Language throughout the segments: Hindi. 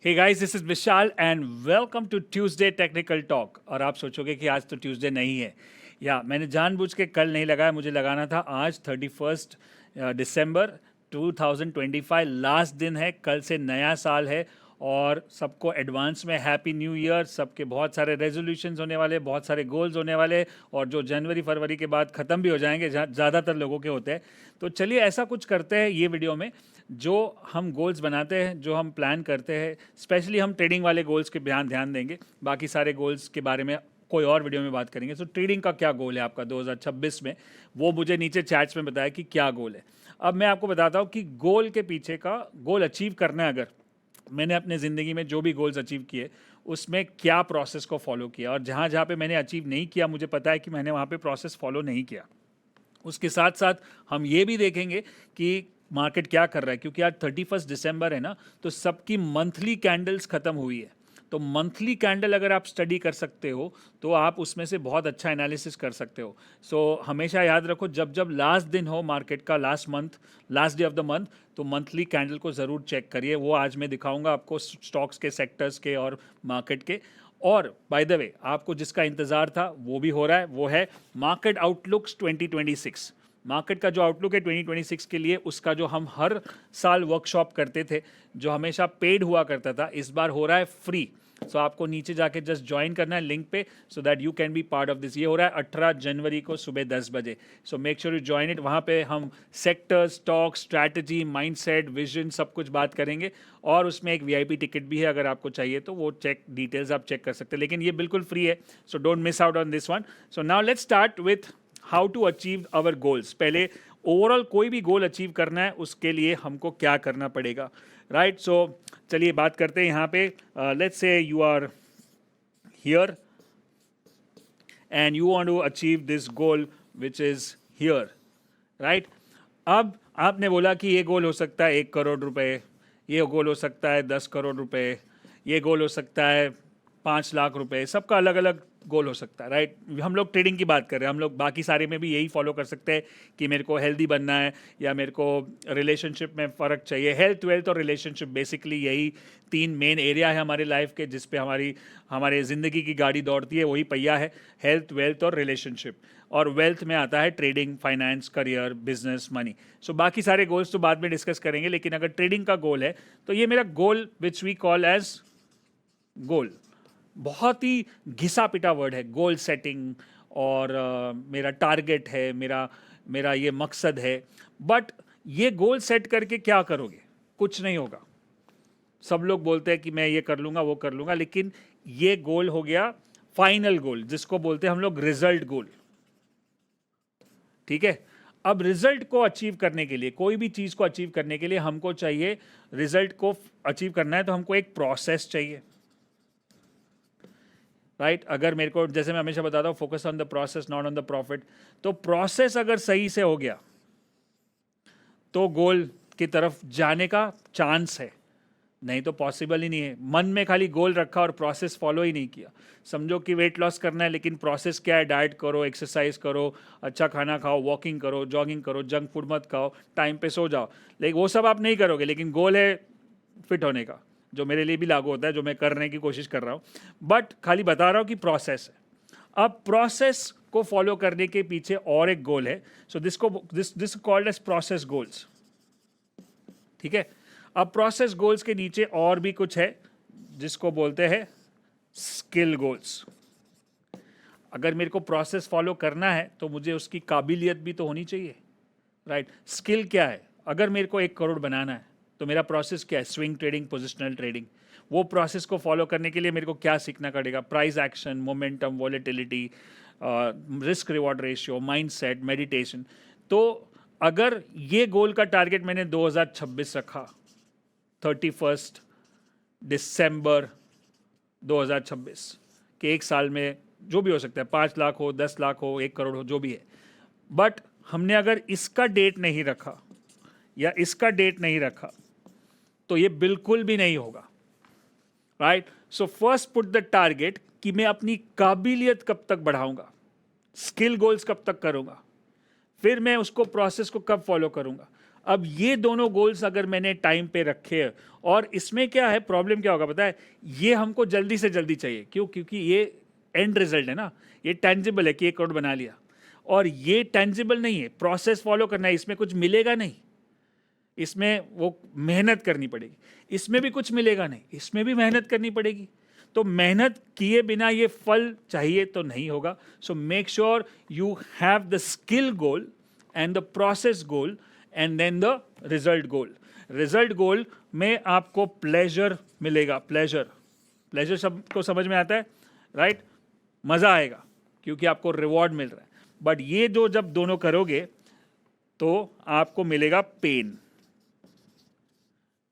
Hey guys, this is Vishal and welcome to Tuesday technical talk. और आप सोचोगे कि आज तो ट्यूसडे नहीं है। या मैंने जानबूझ के कल नहीं लगाया, मुझे लगाना था आज 31 दिसंबर 2025 लास्ट दिन है। कल से नया साल है और सबको एडवांस में हैप्पी न्यू ईयर। सबके बहुत सारे रेजोल्यूशंस होने वाले, बहुत सारे गोल्स होने वाले और जो जनवरी फरवरी के बाद ख़त्म भी हो जाएंगे, ज़्यादातर लोगों के होते हैं। तो चलिए ऐसा कुछ करते हैं ये वीडियो में, जो हम गोल्स बनाते हैं, जो हम प्लान करते हैं, स्पेशली हम ट्रेडिंग वाले गोल्स के ध्यान देंगे। बाकी सारे गोल्स के बारे में कोई और वीडियो में बात करेंगे। सो ट्रेडिंग का क्या गोल है आपका 2026 में, वो मुझे नीचे चैट्स में बताया कि क्या गोल है। अब मैं आपको बताता हूँ कि गोल के पीछे का गोल अचीव करना है। अगर मैंने अपने ज़िंदगी में जो भी गोल्स अचीव किए उसमें क्या प्रोसेस को फॉलो किया, और जहाँ जहाँ पे मैंने अचीव नहीं किया मुझे पता है कि मैंने वहाँ पे प्रोसेस फॉलो नहीं किया। उसके साथ साथ हम ये भी देखेंगे कि मार्केट क्या कर रहा है, क्योंकि आज 31 दिसंबर है ना, तो सबकी मंथली कैंडल्स ख़त्म हुई है। तो मंथली कैंडल अगर आप स्टडी कर सकते हो तो आप उसमें से बहुत अच्छा एनालिसिस कर सकते हो। सो हमेशा याद रखो, जब जब लास्ट दिन हो मार्केट का, last month, last day of the month, तो मंथली कैंडल को ज़रूर चेक करिए। वो आज मैं दिखाऊंगा आपको, स्टॉक्स के, सेक्टर्स के और मार्केट के। और बाय द वे, आपको जिसका इंतज़ार था वो भी हो रहा है, वो है मार्केट आउटलुक्स 2026। मार्केट का जो आउटलुक है 2026 के लिए, उसका जो हम हर साल वर्कशॉप करते थे, जो हमेशा पेड हुआ करता था, इस बार हो रहा है फ्री। सो आपको नीचे जाके जस्ट ज्वाइन करना है लिंक पे, so that you can be part of this. ये हो रहा है 18 जनवरी को सुबह 10 बजे। सो make sure you join it. वहाँ पे हम sector, stock, strategy, mindset, vision, सब कुछ बात करेंगे। और उसमें एक वीआईपी टिकट भी है, अगर आपको चाहिए तो वो डिटेल्स आप चेक कर सकते हैं, लेकिन ये बिल्कुल फ्री है। So don't miss out on this one. So now let's start with how to achieve our goals. पहले ओवरऑल कोई भी गोल अचीव करना है, उसके लिए हमको क्या करना पड़ेगा, राइट। सो चलिए बात करते हैं यहाँ पे। Let's say you are here and you want to achieve this goal which is here, right. अब आपने बोला कि ये गोल हो सकता है 1 करोड़ रुपए, ये गोल हो सकता है 10 करोड़ रुपए, ये गोल हो सकता है 5 लाख रुपए। सबका अलग अलग गोल हो सकता है, राइट। हम लोग ट्रेडिंग की बात कर रहे हैं, हम लोग बाकी सारे में भी यही फॉलो कर सकते हैं कि मेरे को हेल्दी बनना है, या मेरे को रिलेशनशिप में फ़र्क चाहिए। हेल्थ, वेल्थ और रिलेशनशिप, बेसिकली यही 3 मेन एरिया है हमारे लाइफ के, जिस पे हमारे ज़िंदगी की गाड़ी दौड़ती है, वही पहिया है, हेल्थ, वेल्थ और रिलेशनशिप। और वेल्थ में आता है trading, finance, career, business, money. So बाकी सारे गोल्स तो बाद में डिस्कस करेंगे, लेकिन अगर ट्रेडिंग का गोल है तो ये मेरा गोल विच वी कॉल एज गोल। बहुत ही घिसा पिटा वर्ड है गोल सेटिंग, और मेरा टारगेट है, मेरा मेरा ये मकसद है। बट ये गोल सेट करके क्या करोगे? कुछ नहीं होगा। सब लोग बोलते हैं कि मैं ये कर लूँगा, वो कर लूँगा, लेकिन ये गोल हो गया फाइनल गोल, जिसको बोलते हैं हम लोग रिजल्ट गोल, ठीक है। अब रिजल्ट को अचीव करने के लिए, कोई भी चीज़ को अचीव करने के लिए हमको चाहिए, रिजल्ट को अचीव करना है तो हमको एक प्रोसेस चाहिए, राइट। अगर मेरे को, जैसे मैं हमेशा बताता हूँ, focus on the process not on the profit. तो प्रोसेस अगर सही से हो गया तो गोल की तरफ जाने का चांस है, नहीं तो पॉसिबल ही नहीं है। मन में खाली गोल रखा और प्रोसेस फॉलो ही नहीं किया। समझो कि वेट लॉस करना है, लेकिन प्रोसेस क्या है? डाइट करो, एक्सरसाइज करो, अच्छा खाना खाओ, वॉकिंग करो, जॉगिंग करो, जंक फूड मत खाओ, टाइम पे सो जाओ। लेकिन वो सब आप नहीं करोगे, लेकिन गोल है फिट होने का, जो मेरे लिए भी लागू होता है, जो मैं करने की कोशिश कर रहा हूँ। बट खाली बता रहा हूँ कि प्रोसेस है। अब प्रोसेस को फॉलो करने के पीछे और एक गोल है। So this called as process goals, ठीक है। अब प्रोसेस गोल्स के नीचे और भी कुछ है, जिसको बोलते हैं स्किल गोल्स। अगर मेरे को प्रोसेस फॉलो करना है तो मुझे उसकी काबिलियत भी तो होनी चाहिए, राइट। स्किल क्या है? अगर मेरे को 1 करोड़ बनाना है तो मेरा प्रोसेस क्या है? Swing trading, positional trading. वो प्रोसेस को फॉलो करने के लिए मेरे को क्या सीखना पड़ेगा? Price action, momentum, volatility, risk reward ratio, mindset, meditation. तो अगर ये गोल का टारगेट मैंने 2026 रखा, 31 दिसंबर 2026 के, एक साल में जो भी हो सकता है, 5 लाख हो, 10 लाख हो, 1 करोड़ हो, जो भी है। बट हमने अगर इसका डेट नहीं रखा या इसका डेट नहीं रखा तो ये बिल्कुल भी नहीं होगा, right. So first put the target कि मैं अपनी काबिलियत कब तक बढ़ाऊंगा, स्किल गोल्स कब तक करूंगा, फिर मैं उसको प्रोसेस को कब फॉलो करूंगा। अब ये दोनों गोल्स अगर मैंने टाइम पे रखे, और इसमें क्या है प्रॉब्लम क्या होगा पता है, ये हमको जल्दी से जल्दी चाहिए, क्यों? क्योंकि ये एंड रिजल्ट है ना, ये टेंजिबल है कि 1 करोड़ बना लिया, और ये टेंजिबल नहीं है, प्रोसेस फॉलो करना है, इसमें कुछ मिलेगा नहीं, इसमें वो मेहनत करनी पड़ेगी, इसमें भी कुछ मिलेगा नहीं, इसमें भी मेहनत करनी पड़ेगी। तो मेहनत किए बिना ये फल चाहिए तो नहीं होगा। So make sure you have the skill goal and the process goal and then the result goal. Result goal में आपको प्लेजर मिलेगा, प्लेजर सबको समझ में आता है, राइट? मजा आएगा क्योंकि आपको रिवॉर्ड मिल रहा है। बट ये जो जब दोनों करोगे तो आपको मिलेगा पेन,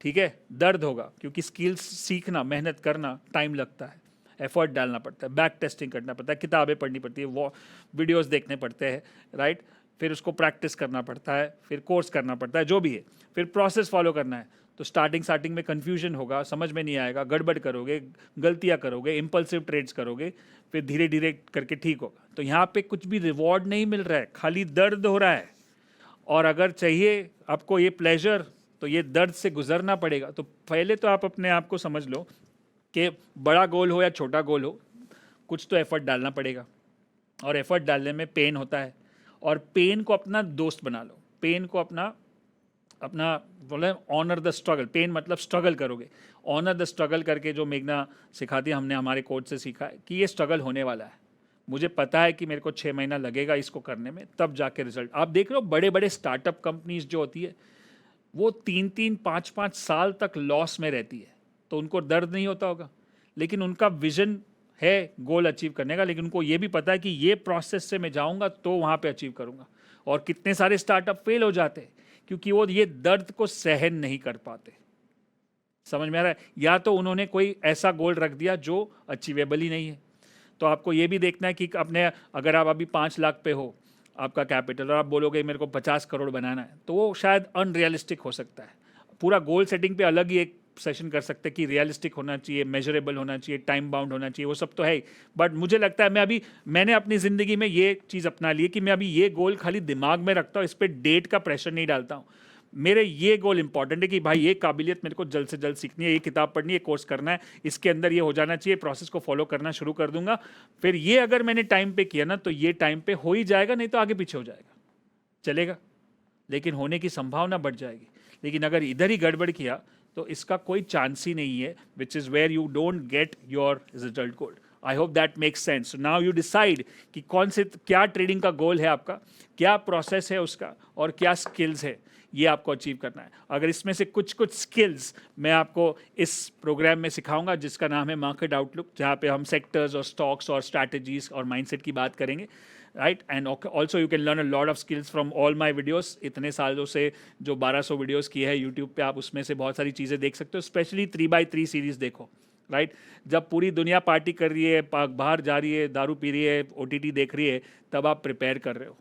ठीक है, दर्द होगा, क्योंकि स्किल्स सीखना, मेहनत करना टाइम लगता है, एफर्ट डालना पड़ता है, बैक टेस्टिंग करना पड़ता है, किताबें पढ़नी पड़ती है, वो वीडियोस देखने पड़ते हैं, राइट? फिर उसको प्रैक्टिस करना पड़ता है, फिर कोर्स करना पड़ता है, जो भी है, फिर प्रोसेस फॉलो करना है। तो स्टार्टिंग में कन्फ्यूजन होगा, समझ में नहीं आएगा, गड़बड़ करोगे, गलतियाँ करोगे, इम्पल्सिव ट्रेड्स करोगे, फिर धीरे धीरे करके ठीक होगा। तो यहाँ पे कुछ भी रिवॉर्ड नहीं मिल रहा है, खाली दर्द हो रहा है। और अगर चाहिए आपको ये प्लेजर, तो ये दर्द से गुजरना पड़ेगा। तो पहले तो आप अपने आप को समझ लो कि बड़ा गोल हो या छोटा गोल हो, कुछ तो एफर्ट डालना पड़ेगा, और एफर्ट डालने में पेन होता है। और पेन को अपना दोस्त बना लो, पेन को अपना बोले ऑनर द स्ट्रगल। पेन मतलब स्ट्रगल करोगे, ऑनर द स्ट्रगल करके, जो मेघना सिखाती है, हमने हमारे कोच से सीखा है कि ये स्ट्रगल होने वाला है, मुझे पता है कि मेरे को 6 महीना लगेगा इसको करने में, तब जाके रिजल्ट। आप देख रहे हो बड़े बड़े स्टार्टअप कंपनीज जो होती है वो 3-3, 5-5 साल तक लॉस में रहती है, तो उनको दर्द नहीं होता होगा, लेकिन उनका विजन है गोल अचीव करने का, लेकिन उनको ये भी पता है कि ये प्रोसेस से मैं जाऊंगा तो वहाँ पे अचीव करूंगा। और कितने सारे स्टार्टअप फेल हो जाते हैं क्योंकि वो ये दर्द को सहन नहीं कर पाते। समझ में आ रहा है? या तो उन्होंने कोई ऐसा गोल रख दिया जो अचीवेबल ही नहीं है। तो आपको ये भी देखना है कि अपने, अगर आप अभी 5 लाख पे हो आपका कैपिटल, और आप बोलोगे मेरे को 50 करोड़ बनाना है, तो वो शायद अनरियलिस्टिक हो सकता है। पूरा गोल सेटिंग पे अलग ही एक सेशन कर सकते हैं कि रियलिस्टिक होना चाहिए, मेजरेबल होना चाहिए, टाइम बाउंड होना चाहिए, वो सब तो है ही। बट मुझे लगता है मैंने अपनी ज़िंदगी में ये चीज़ अपना ली कि मैं अभी ये गोल खाली दिमाग में रखता हूँ, इस पर डेट का प्रेशर नहीं डालता हूँ। मेरे ये गोल इंपॉर्टेंट है कि भाई ये काबिलियत मेरे को जल्द से जल्द सीखनी है, ये किताब पढ़नी है, कोर्स करना है, इसके अंदर ये हो जाना चाहिए, प्रोसेस को फॉलो करना शुरू कर दूंगा। फिर ये अगर मैंने टाइम पे किया ना, तो ये टाइम पे हो ही जाएगा, नहीं तो आगे पीछे हो जाएगा, चलेगा, लेकिन होने की संभावना बढ़ जाएगी। लेकिन अगर इधर ही गड़बड़ किया तो इसका कोई चांस ही नहीं है, which is where you don't get your result goal. I hope that makes sense. Now you decide कि कौन से, क्या ट्रेडिंग का गोल है आपका, क्या प्रोसेस है उसका, और क्या स्किल्स है, ये आपको अचीव करना है। अगर इसमें से कुछ स्किल्स मैं आपको इस प्रोग्राम में सिखाऊंगा जिसका नाम है मार्केट आउटलुक, जहाँ पे हम सेक्टर्स और स्टॉक्स और स्ट्रैटेजीज और माइंडसेट की बात करेंगे, right? And also you can learn a lot of skills from all my videos. इतने सालों से जो 1200 वीडियोस की है यूट्यूब पे, आप उसमें से बहुत सारी चीज़ें देख सकते हो। स्पेशली 3x3 सीरीज़ देखो, राइट? जब पूरी दुनिया पार्टी कर रही है, बाहर जा रही है, दारू पी रही है, OTT देख रही है, तब आप प्रिपेयर कर रहे हो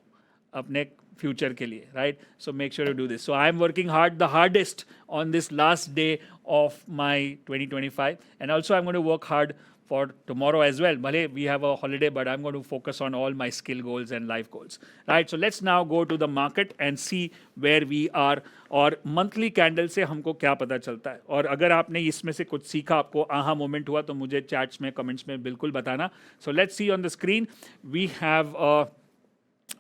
अपने फ्यूचर के लिए, right? So make sure you do this. So I am working hard, the hardest on this last day of my 2025, and also I am going to work hard for tomorrow as well. Bhale, we have a holiday, but I'm going to focus on all my skill goals and life goals. Right? So let's now go to the market and see where we are. और मंथली कैंडल से हमको क्या पता चलता है। और अगर आपने इसमें से कुछ सीखा, आपको आहा मोमेंट हुआ, तो मुझे चैट्स में, कमेंट्स में बिल्कुल बताना। So let's see on the screen, we have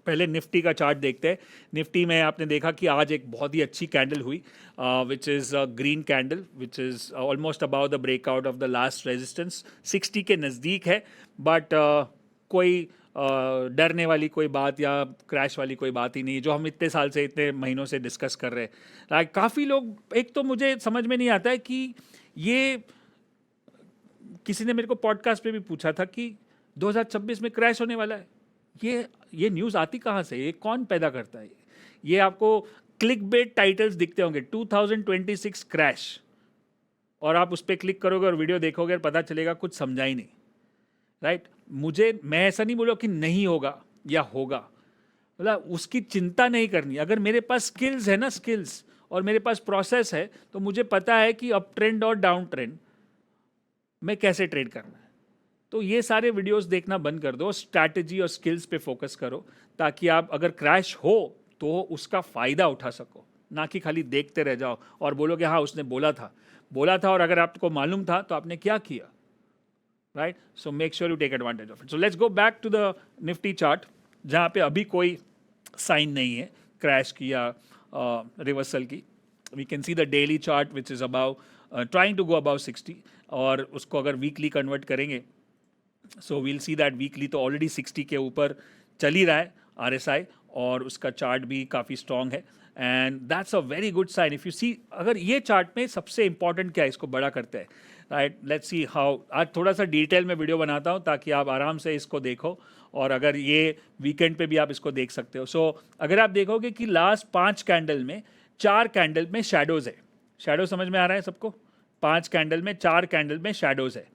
पहले निफ्टी का चार्ट देखते हैं। निफ्टी में आपने देखा कि आज एक बहुत ही अच्छी कैंडल हुई, which is green candle, which is almost about the breakout of the last resistance. 60 के नज़दीक है, बट कोई डरने वाली कोई बात या क्रैश वाली कोई बात ही नहीं, जो हम इतने साल से, इतने महीनों से डिस्कस कर रहे हैं। काफ़ी लोग, एक तो मुझे समझ में नहीं आता है कि ये, किसी ने मेरे को पॉडकास्ट पे भी पूछा था कि 2026 में क्रैश होने वाला है। ये न्यूज़ आती कहाँ से, ये कौन पैदा करता है? ये आपको क्लिक बेट टाइटल्स दिखते होंगे, 2026 क्रैश, और आप उस पर क्लिक करोगे और वीडियो देखोगे और पता चलेगा कुछ समझा ही नहीं, राइट? मैं ऐसा नहीं बोल रहा कि नहीं होगा या होगा, मतलब उसकी चिंता नहीं करनी। अगर मेरे पास स्किल्स है ना, स्किल्स, और मेरे पास प्रोसेस है, तो मुझे पता है कि अप ट्रेंड और डाउन ट्रेंड में कैसे ट्रेड करना है। तो ये सारे वीडियोस देखना बंद कर दो, स्ट्रैटेजी और स्किल्स पे फोकस करो, ताकि आप अगर क्रैश हो तो उसका फ़ायदा उठा सको, ना कि खाली देखते रह जाओ और बोलो कि हाँ उसने बोला था और अगर आपको मालूम था तो आपने क्या किया, right? So make sure you take advantage of it. So let's go back to the Nifty chart, जहाँ पे अभी कोई साइन नहीं है क्रैश की या रिवर्सल की. We can see the daily chart which is about trying to go above 60, और उसको अगर वीकली कन्वर्ट करेंगे so we'll see that weekly तो ऑलरेडी 60 के ऊपर चल ही रहा है RSI, और उसका चार्ट भी काफ़ी स्ट्रॉन्ग है, and that's a very good sign. If you see, अगर ये चार्ट में सबसे इंपॉर्टेंट क्या है, इसको बड़ा करते हैं, राइट? Let's see how. आज थोड़ा सा डिटेल में वीडियो बनाता हूँ ताकि आप आराम से इसको देखो, और अगर ये वीकेंड पे भी आप इसको देख सकते हो. सो अगर आप देखोगे कि लास्ट 5 कैंडल में 4 कैंडल में शैडोज़ है. शैडो समझ में आ रहा है सबको? 5 कैंडल में 4 कैंडल में शैडोज़ है.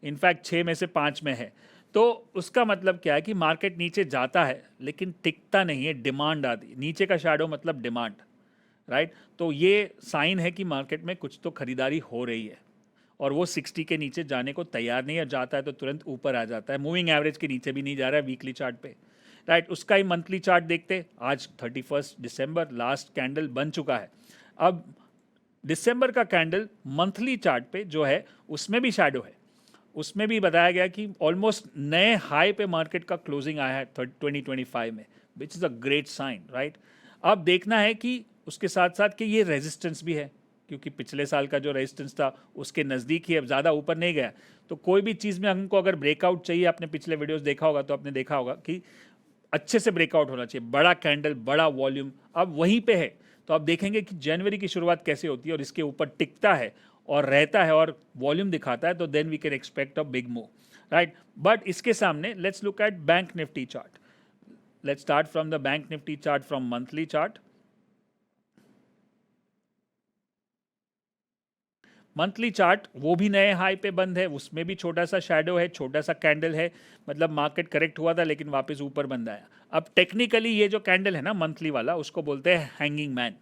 इनफैक्ट 6 में से 5 में है. तो उसका मतलब क्या है कि मार्केट नीचे जाता है लेकिन टिकता नहीं है, डिमांड आती. नीचे का शैडो मतलब डिमांड, राइट? तो ये साइन है कि मार्केट में कुछ तो खरीदारी हो रही है, और वो 60 के नीचे जाने को तैयार नहीं है. जाता है तो तुरंत ऊपर आ जाता है. मूविंग एवरेज के नीचे भी नहीं जा रहा है वीकली चार्ट पे, राइट? उसका ही मंथली चार्ट देखते. आज 31 दिसंबर, लास्ट कैंडल बन चुका है. अब दिसंबर का कैंडल मंथली चार्ट पे जो है उसमें भी शैडो है. उसमें भी बताया गया कि ऑलमोस्ट नए हाई पे मार्केट का क्लोजिंग आया है 2025 में, which is a great sign, right? अब देखना है कि उसके साथ साथ कि ये रेजिस्टेंस भी है, क्योंकि पिछले साल का जो रेजिस्टेंस था उसके नज़दीक ही, अब ज़्यादा ऊपर नहीं गया. तो कोई भी चीज़ में हमको अगर ब्रेकआउट चाहिए, आपने पिछले वीडियोस देखा होगा तो आपने देखा होगा कि अच्छे से ब्रेकआउट होना चाहिए, बड़ा कैंडल, बड़ा वॉल्यूम. अब वहीं पे है, तो आप देखेंगे कि जनवरी की शुरुआत कैसे होती है और इसके ऊपर टिकता है और रहता है और वॉल्यूम दिखाता है, तो then we can expect a big move, right? But इसके सामने let's look at bank Nifty chart. Let's start from the bank Nifty chart from monthly chart. Monthly chart वो भी नए हाई पे बंद है, उसमें भी छोटा सा शैडो है, छोटा सा कैंडल है. मतलब मार्केट करेक्ट हुआ था लेकिन वापस ऊपर बंद आया. अब टेक्निकली ये जो कैंडल है ना मंथली वाला, उसको बोलते हैं हैंगिंग मैन.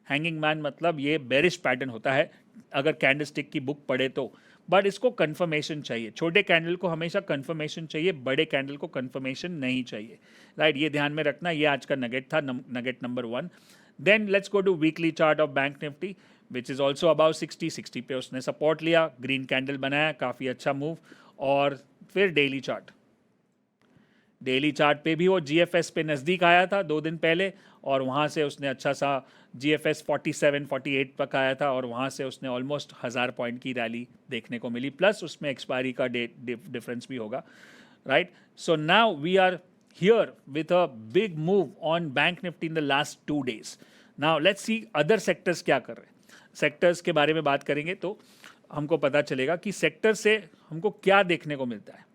हैंगिंग मैन मतलब ये बेरिश पैटर्न होता है अगर कैंडलस्टिक की बुक पढ़े तो. बट इसको कंफर्मेशन चाहिए. छोटे कैंडल को हमेशा कंफर्मेशन चाहिए, बड़े कैंडल को कंफर्मेशन नहीं चाहिए, राइट? ये ध्यान में रखना. ये आज का नगेट था, nugget number 1. Then let's go to weekly chart of bank Nifty which is also about 60 पे उसने सपोर्ट लिया, ग्रीन कैंडल बनाया, काफ़ी अच्छा मूव. और फिर डेली चार्ट. डेली चार्ट पे भी वो GFS पे नज़दीक आया था 2 दिन पहले, और वहाँ से उसने अच्छा सा GFS 47-48 तक आया था, और वहाँ से उसने ऑलमोस्ट 1000 पॉइंट की रैली देखने को मिली, प्लस उसमें एक्सपायरी का डेट डिफरेंस भी होगा, right? So now we are here with a big move on bank Nifty in the last 2 days. Now let's see other sectors क्या कर रहे हैं. सेक्टर्स के बारे में बात करेंगे तो हमको पता चलेगा कि सेक्टर से हमको क्या देखने को मिलता है.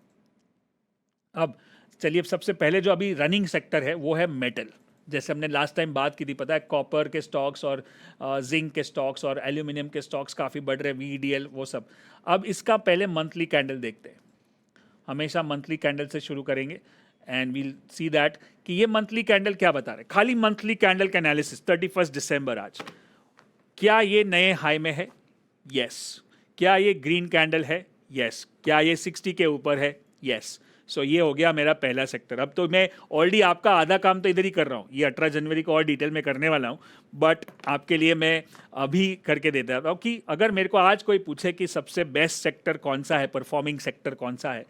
अब चलिए, अब सबसे पहले जो अभी रनिंग सेक्टर है वो है मेटल. जैसे हमने लास्ट टाइम बात की थी, पता है, कॉपर के स्टॉक्स और जिंक के स्टॉक्स और एल्यूमिनियम के स्टॉक्स काफ़ी बढ़ रहे हैं, VDL वो सब. अब इसका पहले मंथली कैंडल देखते हैं. हमेशा मंथली कैंडल से शुरू करेंगे एंड वील सी दैट कि ये मंथली कैंडल क्या बता रहे हैं. खाली मंथली कैंडल का एनालिसिस 31 दिसंबर आज. क्या ये नए हाई में है? यस. क्या ये ग्रीन कैंडल है? यस. क्या ये 60 के ऊपर है? यस. सो ये हो गया मेरा पहला सेक्टर. अब तो मैं ऑलरेडी आपका आधा काम तो इधर ही कर रहा हूँ. ये 18 जनवरी को और डिटेल में करने वाला हूँ, बट आपके लिए मैं अभी करके देता हूँ कि अगर मेरे को आज कोई पूछे कि सबसे बेस्ट सेक्टर कौन सा है, परफॉर्मिंग सेक्टर कौन सा है,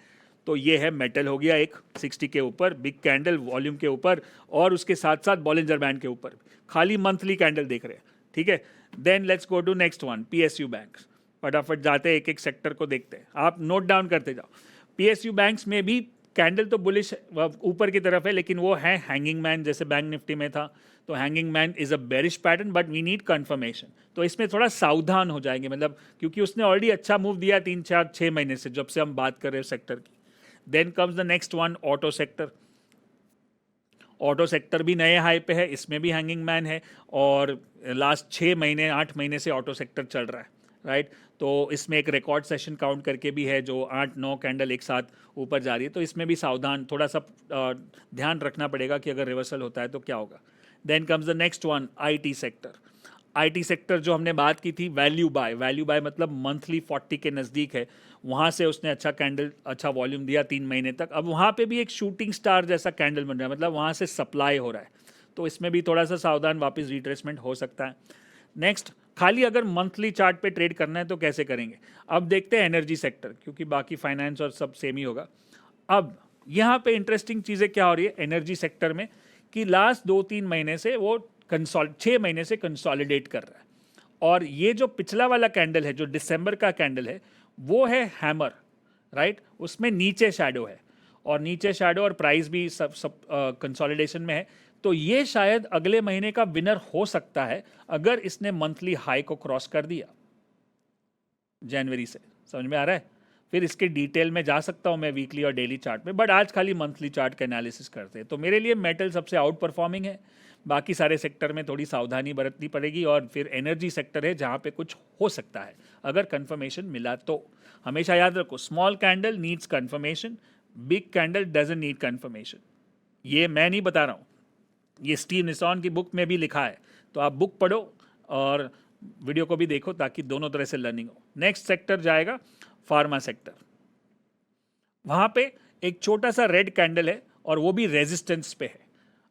तो ये है मेटल हो गया. एक 60 के ऊपर बिग कैंडल वॉल्यूम के ऊपर, और उसके साथ साथ बॉलिंजर बैंड के ऊपर. खाली मंथली कैंडल देख रहे हैं, ठीक है? Then let's go to next one, PSU banks. फटाफट जाते हैं, एक एक सेक्टर को देखते हैं. आप नोट डाउन करते जाओ. PSU बैंक्स में भी कैंडल तो बुलिश ऊपर की तरफ है, लेकिन वो है हैंगिंग मैन, जैसे बैंक निफ्टी में था. तो hanging man is a bearish pattern, but we need confirmation. तो इसमें थोड़ा सावधान हो जाएंगे, मतलब क्योंकि उसने ऑलरेडी अच्छा मूव दिया 3-4-6 महीने से, जब से हम बात कर रहे हैं सेक्टर की. Then comes the next one, auto sector. Auto sector भी नए हाई पे है, इसमें भी हैंगिंग मैन है, और लास्ट 6 महीने 8 महीने से ऑटो सेक्टर चल रहा है, राइट? तो इसमें एक रिकॉर्ड सेशन काउंट करके भी है, जो 8-9 कैंडल एक साथ ऊपर जा रही है. तो इसमें भी सावधान, थोड़ा सा ध्यान रखना पड़ेगा कि अगर रिवर्सल होता है तो क्या होगा. Then comes the next one, IT sector. IT sector जो हमने बात की थी, वैल्यू बाय मतलब मंथली 40 के नज़दीक है. वहाँ से उसने अच्छा कैंडल, अच्छा वॉल्यूम दिया 3 महीने तक. अब वहाँ पे भी एक शूटिंग स्टार जैसा कैंडल बन रहा है, मतलब वहाँ से सप्लाई हो रहा है. तो इसमें भी थोड़ा सा सावधान, वापस रिट्रेसमेंट हो सकता है. नेक्स्ट, खाली अगर मंथली चार्ट पे ट्रेड करना है तो कैसे करेंगे? अब देखते हैं एनर्जी सेक्टर, क्योंकि बाकी फाइनेंस और सब सेम ही होगा। अब यहाँ पे इंटरेस्टिंग चीज़ें क्या हो रही है एनर्जी सेक्टर में, कि लास्ट 2-3 महीने से वो 6 महीने से कंसोलिडेट कर रहा है। और ये जो पिछला वाला कैंडल है, जो दिसंबर का कैंडल है, वो है हैमर, राइट? उसमें नीचे शैडो है, और नीचे शैडो और प्राइस भी सब कंसोलिडेशन में है। तो ये शायद अगले महीने का विनर हो सकता है अगर इसने मंथली हाई को क्रॉस कर दिया जनवरी से। समझ में आ रहा है? फिर इसके डिटेल में जा सकता हूँ मैं वीकली और डेली चार्ट में, बट आज खाली मंथली चार्ट का एनालिसिस करते हैं। तो मेरे लिए मेटल सबसे आउट परफॉर्मिंग है, बाकी सारे सेक्टर में थोड़ी सावधानी बरतनी पड़ेगी, और फिर एनर्जी सेक्टर है जहाँ पे कुछ हो सकता है अगर कंफर्मेशन मिला तो। हमेशा याद रखो, small candle needs confirmation, big candle doesn't need confirmation. ये मैं नहीं बता रहा हूँ, ये स्टीव निसॉन की बुक में भी लिखा है। तो आप बुक पढ़ो और वीडियो को भी देखो ताकि दोनों तरह से लर्निंग हो। नेक्स्ट सेक्टर जाएगा फार्मा सेक्टर। वहाँ पे एक छोटा सा रेड कैंडल है और वो भी रेजिस्टेंस पे है।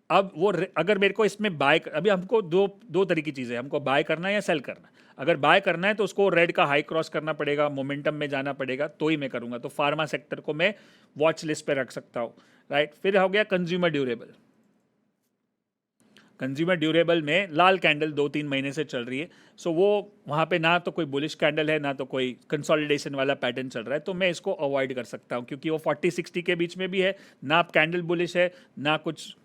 अब वो अगर मेरे को इसमें बाय, अभी हमको दो तरह की चीज़ें, हमको बाय करना है या सेल करना है। अगर बाय करना है तो उसको रेड का हाई क्रॉस करना पड़ेगा, मोमेंटम में जाना पड़ेगा, तो ही मैं करूँगा। तो फार्मा सेक्टर को मैं वॉच लिस्ट पे रख सकता हूँ, राइट? फिर हो गया कंज्यूमर ड्यूरेबल। कंज्यूमर ड्यूरेबल में लाल कैंडल 2-3 महीने से चल रही है। सो वो वहाँ पे ना तो कोई बुलिश कैंडल है, ना तो कोई कंसोलिडेशन वाला पैटर्न चल रहा है, तो मैं इसको अवॉइड कर सकता हूँ, क्योंकि वो 40-60 के बीच में भी है ना, कैंडल बुलिश है ना कुछ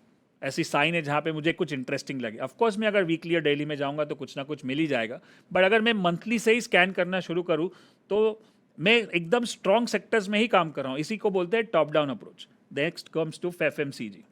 ऐसी साइन है जहाँ पे मुझे कुछ इंटरेस्टिंग लगे। ऑफकोर्स मैं अगर वीकली और डेली में जाऊँगा तो कुछ ना कुछ मिल ही जाएगा, बट अगर मैं मंथली से ही स्कैन करना शुरू करूँ तो मैं एकदम स्ट्रॉन्ग सेक्टर्स में ही काम कर रहा हूँ। इसी को बोलते हैं top down approach. Next comes to FMCG।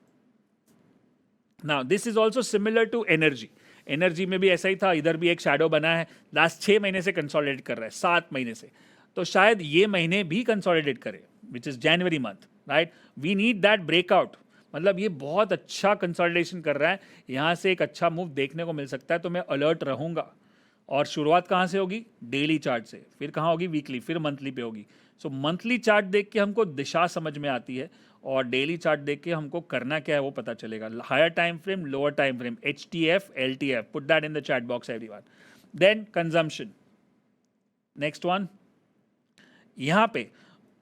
Now this is also similar to energy. Energy में भी ऐसा ही था, इधर भी एक शैडो बना है, लास्ट 6 महीने से कंसोलिडेट कर रहा है, 7 महीने से। तो शायद ये महीने भी कंसोलिडेट करे, which is January month, right? We need that breakout. मतलब ये बहुत अच्छा कंसोलिडेशन कर रहा है, यहाँ से एक अच्छा मूव देखने को मिल सकता है, तो मैं अलर्ट रहूँगा। और शुरुआत कहाँ से होगी? डेली चार्ट से, फिर कहाँ होगी? वीकली, फिर मंथली पे होगी। सो मंथली चार्ट देख के हमको दिशा समझ में आती है, और डेली चार्ट देख के हमको करना क्या है वो पता चलेगा। Higher time frame, lower time frame, HTF, LTF, put that in the chat box everyone. Then consumption, next one. यहाँ पे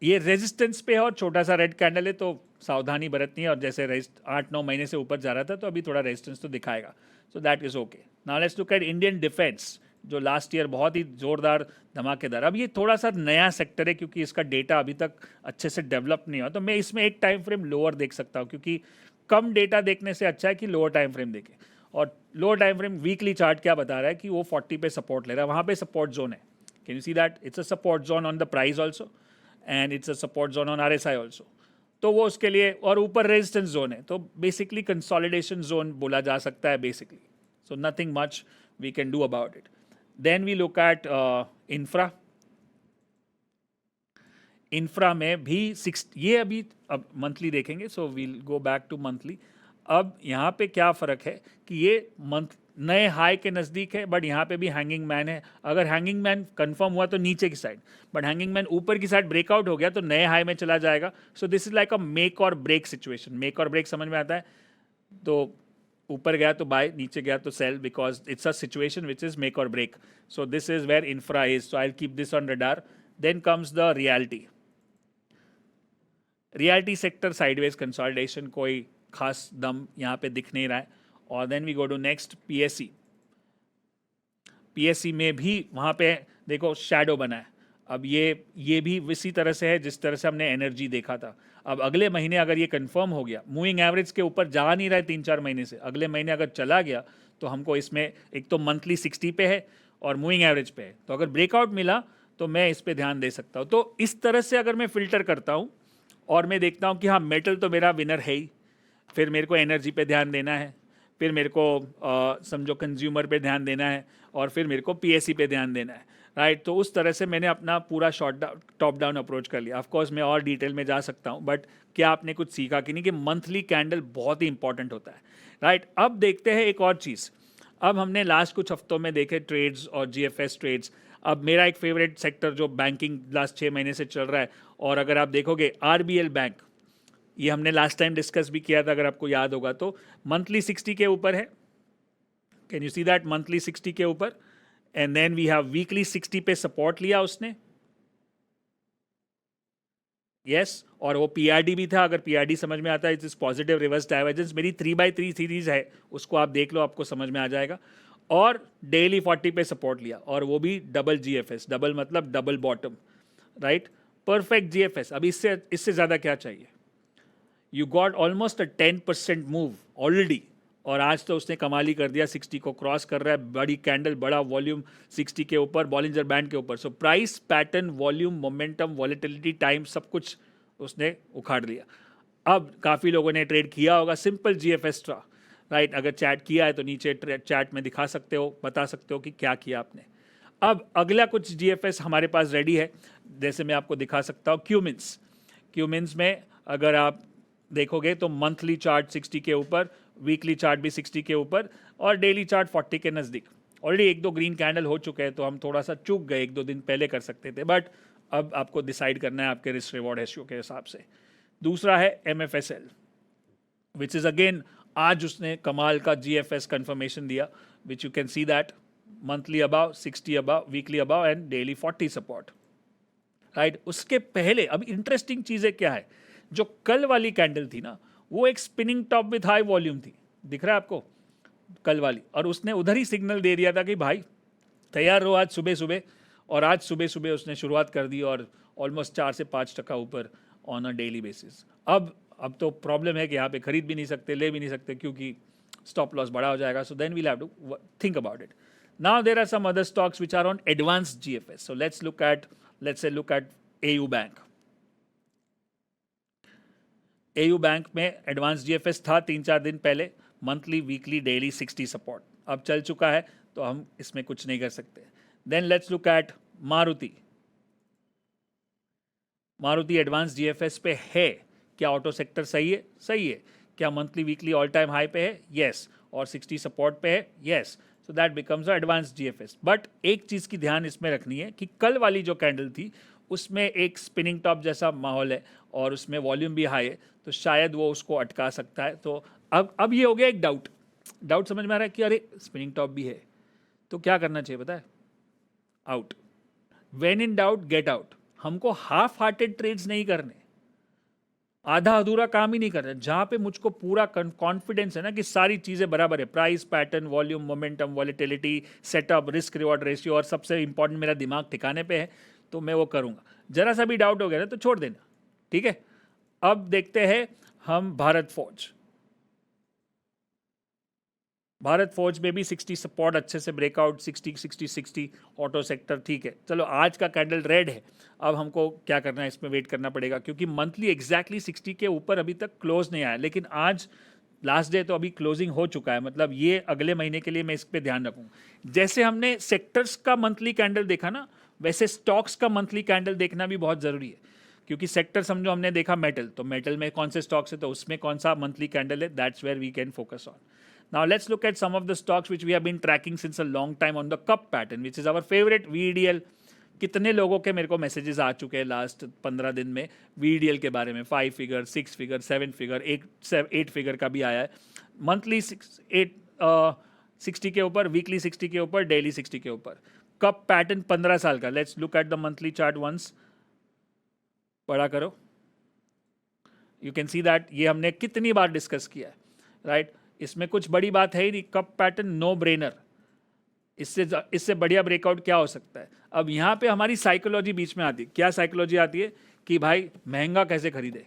ये रेजिस्टेंस पे है और छोटा सा रेड कैंडल है, तो सावधानी बरतनी है। और जैसे 8-9 महीने से ऊपर जा रहा था तो अभी थोड़ा रेजिस्टेंस तो दिखाएगा, so that is okay. Now let's look at Indian defence, जो लास्ट ईयर बहुत ही जोरदार धमाकेदार। अब ये थोड़ा सा नया सेक्टर है क्योंकि इसका डेटा अभी तक अच्छे से डेवलप नहीं हुआ, तो मैं इसमें एक टाइम फ्रेम लोअर देख सकता हूँ, क्योंकि कम डेटा देखने से अच्छा है कि लोअर टाइम फ्रेम देखें। और lower time frame weekly chart क्या बता रहा है कि वो 40 पे सपोर्ट ले रहा है, वहाँ पे सपोर्ट जोन है। Can you see that? It's a support zone on the price also, and it's a support zone on RSI also. तो वो उसके लिए, और ऊपर रेजिस्टेंस जोन है, तो बेसिकली कंसोलिडेशन जोन बोला जा सकता है basically. So nothing much we can do about it. Then we look at infra. Infra में भी ये अभी अब मंथली देखेंगे, so we'll go back to monthly. अब यहाँ पे क्या फ़र्क है कि ये मंथ नए हाई के नज़दीक है, बट यहाँ पे भी हैंगिंग मैन है। अगर हैंगिंग मैन कंफर्म हुआ तो नीचे की साइड, बट हैंगिंग मैन ऊपर की साइड ब्रेकआउट हो गया तो नए हाई में चला जाएगा। सो this is like a make or break situation. Make or break समझ में आता है? तो ऊपर गया तो बाय, नीचे गया तो sell, because it's a situation which is make or break. So this is where infra is, so I will keep this on radar. Then comes the reality. Reality sector sideways consolidation, कोई खास दम यहाँ पे दिख नहीं रहा है। और then we go to next PSE। PSE में भी वहाँ पे देखो शैडो बना है। अब ये भी इसी तरह से है जिस तरह से हमने एनर्जी देखा था। अब अगले महीने अगर ये कंफर्म हो गया, मूविंग एवरेज के ऊपर जा नहीं रहा है 3-4 महीने से, अगले महीने अगर चला गया तो हमको इसमें एक तो मंथली 60 पे है और मूविंग एवरेज पे है, तो अगर ब्रेकआउट मिला तो मैं इस पर ध्यान दे सकता हूँ। तो इस तरह से अगर मैं फिल्टर करता हूँ और मैं देखता हूँ कि हाँ मेटल तो मेरा विनर है ही, फिर मेरे को एनर्जी पे ध्यान देना है, फिर मेरे को समझो कंज्यूमर पे ध्यान देना है, और फिर मेरे को PSE पे ध्यान देना है, राइट? तो उस तरह से मैंने अपना पूरा टॉप डाउन अप्रोच कर लिया। ऑफकोर्स मैं और डिटेल में जा सकता हूँ, बट क्या आपने कुछ सीखा कि नहीं कि मंथली कैंडल बहुत ही इंपॉर्टेंट होता है, राइट? अब देखते हैं एक और चीज़। अब हमने लास्ट कुछ हफ्तों में देखे ट्रेड्स और GFS ट्रेड्स। अब मेरा एक फेवरेट सेक्टर जो बैंकिंग लास्ट 6 महीने से चल रहा है, और अगर आप देखोगे RBL बैंक, ये हमने लास्ट टाइम डिस्कस भी किया था अगर आपको याद होगा, तो मंथली 60 के ऊपर है। Can you see that? Monthly 60 के ऊपर, and then we have weekly 60 पे सपोर्ट लिया उसने, यस और वो पीआरडी भी था। अगर पीआरडी समझ में आता है, इट्स पॉजिटिव रिवर्स डाइवर्जेंस। मेरी 3x3 सीरीज है, उसको आप देख लो, आपको समझ में आ जाएगा। और डेली 40 पे सपोर्ट लिया, और वो भी डबल जीएफएस, डबल मतलब double bottom, right, perfect GFS. अभी इससे ज़्यादा क्या चाहिए? You got almost a 10% move already, और आज तो उसने कमाल ही कर दिया, 60 को क्रॉस कर रहा है, बड़ी कैंडल, बड़ा वॉल्यूम 60 के ऊपर, बॉलिंजर बैंड के ऊपर। So price, pattern, volume, momentum, volatility, time, सब कुछ उसने उखाड़ लिया। अब काफ़ी लोगों ने ट्रेड किया होगा सिंपल जीएफएस ट्रा, राइट। अगर चैट किया है तो नीचे चैट में दिखा सकते हो, बता सकते हो कि क्या किया आपने। अब अगला कुछ जीएफएस हमारे पास रेडी है, जैसे मैं आपको दिखा सकता हूँ। क्यूमिन्स में अगर आप देखोगे तो मंथली चार्ट 60 के ऊपर, वीकली चार्ट भी 60 के ऊपर, और डेली चार्ट 40 के नज़दीक। ऑलरेडी 1-2 ग्रीन कैंडल हो चुके हैं, तो हम थोड़ा सा चूक गए, 1-2 दिन पहले कर सकते थे, बट अब आपको डिसाइड करना है आपके रिस्क रिवॉर्ड रेशियो के हिसाब से। दूसरा है MFSL, विच इज़ अगेन आज उसने कमाल का GFS कंफर्मेशन दिया, which you can see that monthly above, 60 above, weekly above and daily 40 support, right. उसके पहले अब इंटरेस्टिंग चीज़ें क्या है, जो कल वाली कैंडल थी ना, वो एक spinning top width high volume थी, दिख रहा है आपको, कल वाली। और उसने उधर ही सिग्नल दे दिया था कि भाई तैयार रहो आज सुबह सुबह, और आज सुबह सुबह उसने शुरुआत कर दी, और ऑलमोस्ट 4 से 5% ऊपर ऑन अ डेली बेसिस। अब तो प्रॉब्लम है कि यहाँ पे खरीद भी नहीं सकते, ले भी नहीं सकते, क्योंकि स्टॉप लॉस बड़ा हो जाएगा। So then we'll have to think about it. Now there are some other stocks which are on advance GFS। So let's look at AU bank. AU bank में एडवांस GFS था 3-4 दिन पहले, मंथली, वीकली, डेली 60 सपोर्ट। अब चल चुका है, तो हम इसमें कुछ नहीं कर सकते। Then let's look at Maruti advance GFS पे है। क्या ऑटो सेक्टर सही है? सही है। क्या monthly, weekly all time high पे है? यस। और 60 सपोर्ट पे है? Yes. So that becomes a advance GFS। But एक चीज़ की ध्यान इसमें रखनी है कि कल वाली जो कैंडल थी, उसमें एक स्पिनिंग टॉप जैसा माहौल है, और उसमें वॉल्यूम भी हाई है, तो शायद वो उसको अटका सकता है। तो अब ये हो गया एक डाउट समझ में आ रहा है कि अरे स्पिनिंग टॉप भी है, तो क्या करना चाहिए पता है? Out. When in doubt get out. हमको हाफ हार्टेड ट्रेड्स नहीं करने, आधा अधूरा काम ही नहीं करना। जहां पे मुझको पूरा कॉन्फिडेंस है ना कि सारी चीजें बराबर है, price, pattern, volume, momentum, volatility, setup, risk reward ratio, और सबसे इंपॉर्टेंट मेरा दिमाग ठिकाने पे है, तो मैं वो करूंगा। जरा सा भी डाउट हो गया ना तो छोड़ देना, ठीक है। अब देखते हैं हम भारत फोर्ज में भी 60 सपोर्ट अच्छे से ब्रेकआउट, 60 ऑटो सेक्टर, ठीक है। चलो आज का कैंडल रेड है, अब हमको क्या करना है, इसमें वेट करना पड़ेगा, क्योंकि मंथली एग्जैक्टली 60 के ऊपर अभी तक क्लोज नहीं आया। लेकिन आज लास्ट डे, तो अभी क्लोजिंग हो चुका है, मतलब ये अगले महीने के लिए मैं इस पर ध्यान रखूँगा। जैसे हमने सेक्टर्स का मंथली कैंडल देखा ना, वैसे स्टॉक्स का मंथली कैंडल देखना भी बहुत ज़रूरी है, क्योंकि सेक्टर समझो हमने देखा मेटल, तो मेटल में कौन से स्टॉक्स है, तो उसमें कौन सा मंथली कैंडल है, that's where we can focus on. Now let's look at some of the stocks which we have been tracking since a long time on the cup pattern, which is our favorite VDL। कितने लोगों के मेरे को मैसेजेस आ चुके हैं लास्ट 15 दिन में VDL के बारे में, 5 फिगर, 6 फिगर, 7 फिगर, 8 फिगर का भी आया है। मंथली 60 के ऊपर, वीकली 60 के ऊपर, डेली 60 के ऊपर। कप पैटर्न 15 साल का। Let's look at the monthly chart once. बड़ा करो, यू कैन सी दैट ये हमने कितनी बार डिस्कस किया है, राइट। इसमें कुछ बड़ी बात है ही नहीं, कप पैटर्न नो ब्रेनर, इससे बढ़िया ब्रेकआउट क्या हो सकता है। अब यहाँ पे हमारी साइकोलॉजी बीच में आती है। क्या साइकोलॉजी आती है कि भाई महंगा कैसे खरीदे,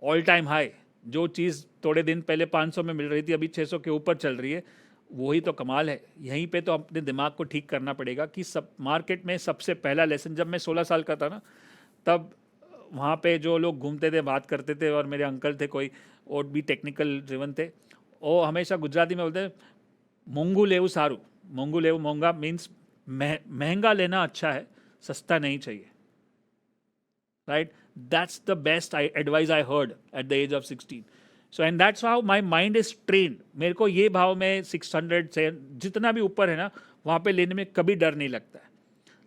ऑल टाइम हाई, जो चीज़ थोड़े दिन पहले 500 में मिल रही थी अभी 600 के ऊपर चल रही है, वही तो कमाल है। यहीं पे तो अपने दिमाग को ठीक करना पड़ेगा कि सब मार्केट में सबसे पहला लेसन, जब मैं 16 साल का था ना, तब वहाँ पे जो लोग घूमते थे, बात करते थे, और मेरे अंकल थे कोई, और भी टेक्निकल ड्रिवन थे, वो हमेशा गुजराती में बोलते हैं मोंगू लेव सारू। मोंगू लेव, मोंगा मीन्स महंगा लेना अच्छा है, सस्ता नहीं चाहिए, right. That's the best advice I heard at the age of 16। So and that's how my mind is trained. मेरे को ये भाव में 600 से जितना भी ऊपर है ना, वहाँ पे लेने में कभी डर नहीं लगता है।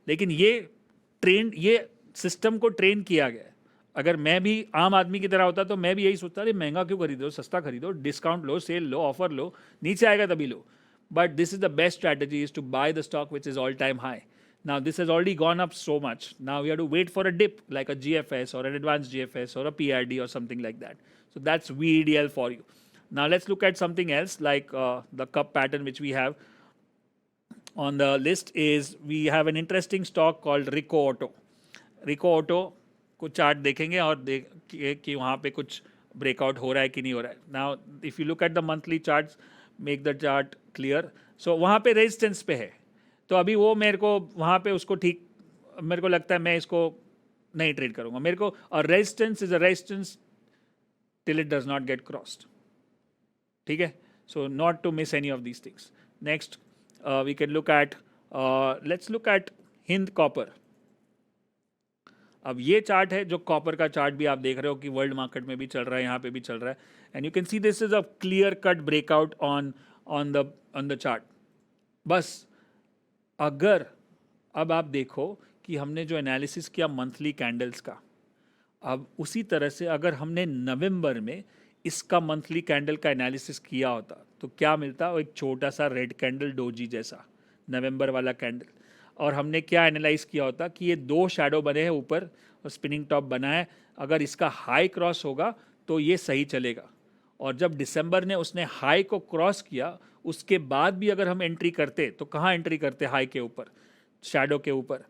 लेकिन ये सिस्टम को ट्रेन किया गया है। अगर मैं भी आम आदमी की तरह होता तो मैं भी यही सोचता, अरे महंगा क्यों खरीदो, सस्ता खरीदो, डिस्काउंट लो, सेल लो, ऑफर लो, नीचे आएगा तभी लो। but this is the best strategy, is to buy the stock which is all-time high. Now this has already gone up so much. Now we have to wait for a dip like a GFS or an advanced GFS or a PRD or something like that. So that's VEDL for you. Now let's look at something else like the cup pattern which we have on the list. Is we have an interesting stock called Ricoh Auto. Ricoh Auto को चार्ट देखेंगे और कि वहाँ पे कुछ ब्रेकआउट हो रहा है कि नहीं हो रहा है. Now if you look at the monthly charts, make the chart clear. So वहाँ पे रेजिस्टेंस पे है, तो अभी वो मेरे को वहाँ पे उसको ठीक, मेरे को लगता है मैं इसको नहीं ट्रेड करूँगा. मेरे को और resistance is a resistance till it does not get crossed. ठीक है, so not to miss any of these things. Next we can look at, let's look at Hind Copper. अब ये चार्ट है जो कॉपर का चार्ट भी आप देख रहे हो कि वर्ल्ड मार्केट में भी चल रहा है, यहाँ पे भी चल रहा है. And you can see this is a clear cut breakout on the chart. बस अगर अब आप देखो कि हमने जो एनालिसिस किया मंथली कैंडल्स का, अब उसी तरह से अगर हमने नवंबर में इसका मंथली कैंडल का एनालिसिस किया होता तो क्या मिलता? एक छोटा सा रेड कैंडल डोजी जैसा नवंबर वाला कैंडल. और हमने क्या एनालाइज किया होता कि ये दो शैडो बने हैं ऊपर और स्पिनिंग टॉप बना है, अगर इसका हाई क्रॉस होगा तो ये सही चलेगा. और जब दिसंबर ने उसने हाई को क्रॉस किया, उसके बाद भी अगर हम एंट्री करते तो कहाँ एंट्री करते? हाई के ऊपर, शैडो के ऊपर.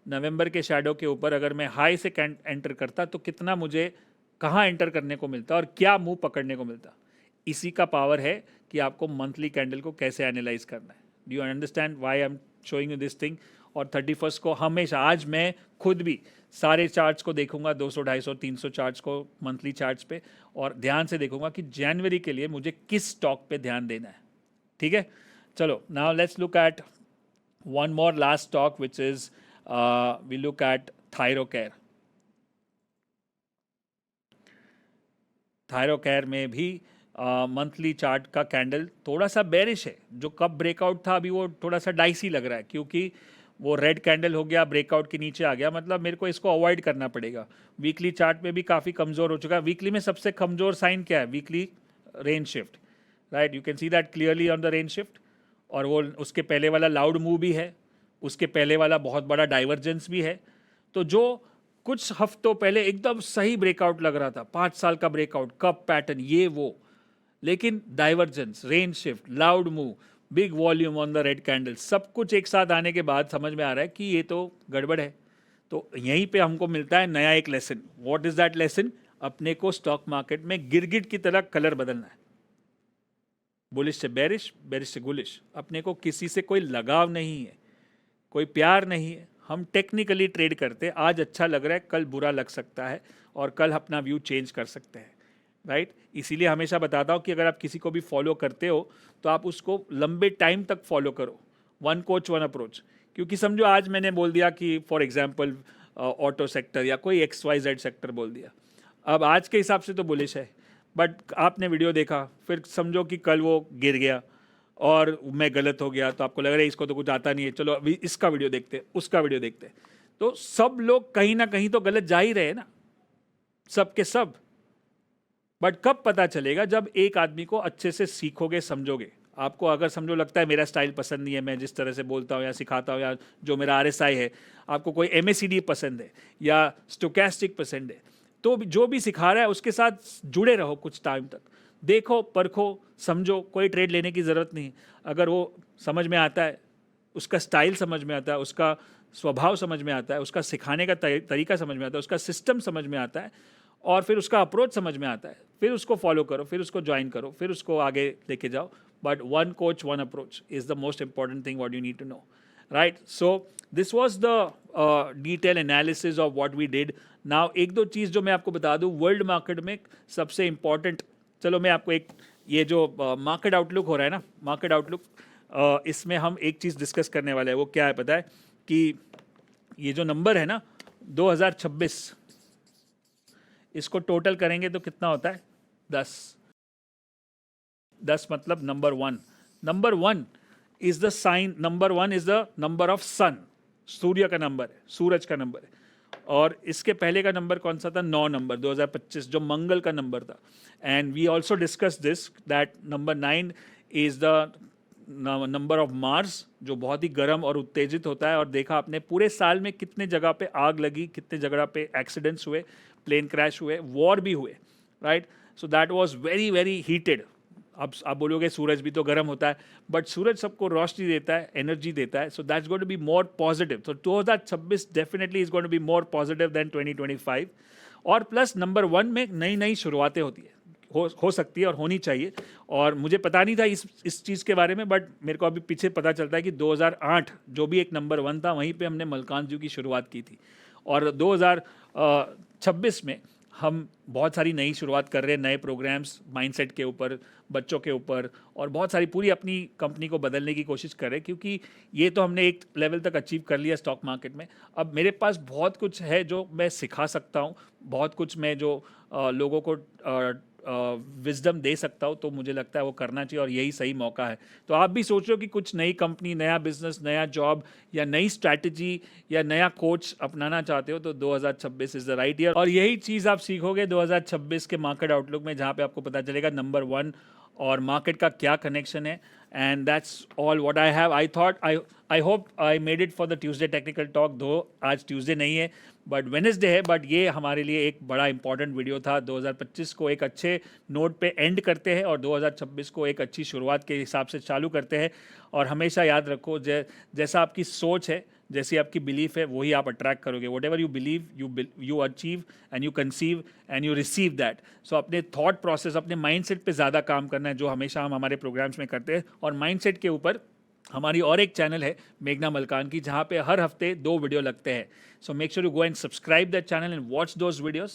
नवंबर के शैडो के ऊपर अगर मैं हाई से एंटर करता तो कितना मुझे कहाँ एंटर करने को मिलता और क्या मुंह पकड़ने को मिलता? इसी का पावर है कि आपको मंथली कैंडल को कैसे एनालाइज करना है. Do you understand why I am showing you this thing? और 31 को हमेशा, आज मैं खुद भी सारे चार्ट्स को देखूंगा, 200, 250, 300 चार्ट्स को मंथली चार्ट्स पे, और ध्यान से देखूंगा कि जनवरी के लिए मुझे किस स्टॉक पे ध्यान देना है. ठीक है, चलो now let's look at one more last stock which is we look at Thyrocare. Thyrocare में भी मंथली चार्ट का कैंडल थोड़ा सा बेरिश है. जो कब ब्रेकआउट था अभी वो थोड़ा सा डाइसी लग रहा है, क्योंकि वो रेड कैंडल हो गया, ब्रेकआउट के नीचे आ गया, मतलब मेरे को इसको अवॉइड करना पड़ेगा. वीकली चार्ट में भी काफ़ी कमज़ोर हो चुका है. वीकली में सबसे कमज़ोर साइन क्या है? Weekly range shift, right? You can see that clearly on the range shift. और वो उसके पहले वाला लाउड मूव भी है, उसके पहले वाला बहुत बड़ा डाइवर्जेंस भी है. तो जो कुछ हफ्तों पहले एकदम सही ब्रेकआउट लग रहा था, 5 साल का ब्रेकआउट, कप पैटर्न, ये वो, लेकिन divergence, range shift, loud move, big volume on the red candle, सब कुछ एक साथ आने के बाद समझ में आ रहा है कि ये तो गड़बड़ है. तो यहीं पे हमको मिलता है नया एक lesson. What is that lesson? अपने को स्टॉक मार्केट में गिरगिट की तरह कलर बदलना है. बुलिश से बेरिश, बेरिश से गुलिश. अपने को किसी से कोई लगाव नहीं है, कोई प्यार नहीं है. हम टेक्निकली ट्रेड करते हैं. आज अच्छा लग रहा है, कल बुरा लग सकता है, और कल अपना व्यू चेंज कर सकते हैं, राइट? इसीलिए हमेशा बताता हूँ कि अगर आप किसी को भी फॉलो करते हो तो आप उसको लंबे टाइम तक फॉलो करो. One coach one approach. क्योंकि समझो आज मैंने बोल दिया कि फॉर एग्जांपल ऑटो सेक्टर या कोई XYZ सेक्टर बोल दिया, अब आज के हिसाब से तो बुलिश है, बट आपने वीडियो देखा, फिर समझो कि कल वो गिर गया और मैं गलत हो गया, तो आपको लग रहा है इसको तो कुछ आता नहीं है, चलो अभी इसका वीडियो देखते, उसका वीडियो देखते. तो सब लोग कहीं ना कहीं तो गलत जा ही रहे ना, सब के सब. बट कब पता चलेगा? जब एक आदमी को अच्छे से सीखोगे, समझोगे. आपको अगर समझो लगता है मेरा स्टाइल पसंद नहीं है, मैं जिस तरह से बोलता हूँ या सिखाता हूँ, या जो मेरा RSI है, आपको कोई MACD पसंद है या स्टोकेस्टिक पसंद है, तो जो भी सिखा रहा है उसके साथ जुड़े रहो कुछ टाइम तक. देखो, परखो, समझो. कोई ट्रेड लेने की ज़रूरत नहीं. अगर वो समझ में आता है, उसका स्टाइल समझ में आता है, उसका स्वभाव समझ में आता है, उसका सिखाने का तरीका समझ में आता है, उसका सिस्टम समझ में आता है, और फिर उसका अप्रोच समझ में आता है, फिर उसको फॉलो करो, फिर उसको ज्वाइन करो, फिर उसको आगे लेके जाओ. But one coach one approach is the most important thing what you need to know, right? So this was the detail analysis of what we did. Now एक दो चीज़ जो मैं आपको बता दूं, वर्ल्ड मार्केट में सबसे इंपॉर्टेंट, चलो मैं आपको एक, ये जो मार्केट आउटलुक हो रहा है ना, मार्केट आउटलुक, इसमें हम एक चीज़ डिस्कस करने वाले हैं. वो क्या है पता है? कि ये जो नंबर है ना 2026, इसको टोटल करेंगे तो कितना होता है? 10. 10 मतलब number 1. Number 1 is the sign, number 1 is the number of sun, सूर्य का नंबर है, सूरज का नंबर है. और इसके पहले का नंबर कौन सा था? 9 नंबर, 2025, जो मंगल का नंबर था. And we also discuss this that number 9 is the number of Mars जो बहुत ही गर्म और उत्तेजित होता है, और देखा आपने पूरे साल में कितने जगह पे आग लगी, कितने जगह पे एक्सीडेंट्स हुए, प्लेन क्रैश हुए, वॉर भी हुए, right. So that was very very heated. अब आप बोलोगे सूरज भी तो गर्म होता है, बट सूरज सबको रोशनी देता है, एनर्जी देता है. So that's going to be more positive. So 2026 definitely is going to be more positive than 2025. और प्लस नंबर 1 में नई नई शुरुआतें होती है, हो सकती है और होनी चाहिए. और मुझे पता नहीं था इस चीज़ के बारे में, बट मेरे को अभी पीछे पता चलता है कि 2008 जो भी एक नंबर 1 था, वहीं पे हमने मलकान जू की शुरुआत की थी. और 2026 में हम बहुत सारी नई शुरुआत कर रहे हैं, नए प्रोग्राम्स माइंडसेट के ऊपर, बच्चों के ऊपर, और बहुत सारी पूरी अपनी कंपनी को बदलने की कोशिश कर रहे हैं. क्योंकि ये तो हमने एक लेवल तक अचीव कर लिया स्टॉक मार्केट में. अब मेरे पास बहुत कुछ है जो मैं सिखा सकता हूँ, बहुत कुछ मैं जो लोगों को विजडम दे सकता हूँ, तो मुझे लगता है वो करना चाहिए और यही सही मौका है. तो आप भी सोचो कि कुछ नई कंपनी, नया बिजनेस, नया जॉब या नई स्ट्रैटेजी या नया कोच अपनाना चाहते हो, तो 2026 इज़ द राइट ईयर. और यही चीज़ आप सीखोगे 2026 के मार्केट आउटलुक में, जहाँ पे आपको पता चलेगा नंबर 1 और मार्केट का क्या कनेक्शन है. And that's all what I have. I hope I made it for the Tuesday technical talk. दो आज ट्यूसडे नहीं है बट वेडनेसडे है, बट ये हमारे लिए एक बड़ा इंपॉर्टेंट वीडियो था. 2025 को एक अच्छे नोट पे एंड करते हैं और 2026 को एक अच्छी शुरुआत के हिसाब से चालू करते हैं. और हमेशा याद रखो, जैसा आपकी सोच है, जैसी आपकी बिलीफ है, वही आप अट्रैक्ट करोगे. Whatever you believe you achieve and you conceive and you receive that. So अपने थॉट प्रोसेस, अपने माइंडसेट पे ज़्यादा काम करना है, जो हमेशा हम हमारे प्रोग्राम्स में करते हैं. और माइंडसेट के ऊपर हमारी और एक चैनल है मेघना मलकान की, जहाँ पे हर हफ्ते 2 वीडियो लगते हैं. So make sure you go and subscribe that channel and watch those videos.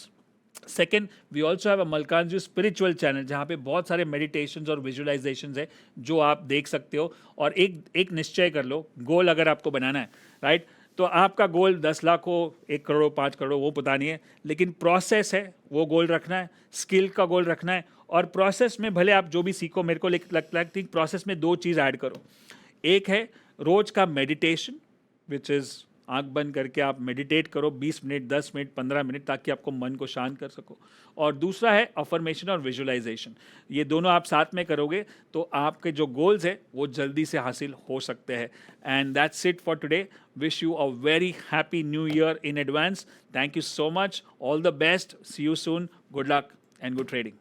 Second, we also have a Malkan spiritual channel, जहाँ पे बहुत सारे मेडिटेशंस और विजुअलाइजेशंस है जो आप देख सकते हो. और एक निश्चय कर लो, गोल अगर आपको बनाना है, राइट, तो आपका गोल 10 लाख हो, 1 करोड़, 5 करोड़, वो पता नहीं है, लेकिन प्रोसेस है वो गोल रखना है, स्किल का गोल रखना है. और प्रोसेस में भले आप जो भी सीखो, मेरे को लगता है कि प्रोसेस में 2 चीज़ ऐड करो. एक है रोज का मेडिटेशन, विच इज़ आंख बंद करके आप मेडिटेट करो 20 मिनट, 10 मिनट, 15 मिनट, ताकि आपको मन को शांत कर सको. और दूसरा है अफर्मेशन और विजुअलाइजेशन. ये दोनों आप साथ में करोगे तो आपके जो गोल्स है वो जल्दी से हासिल हो सकते हैं. And that's it for today. Wish you a very happy new year in advance. Thank you so much. All the best. See you soon. Good luck and good trading.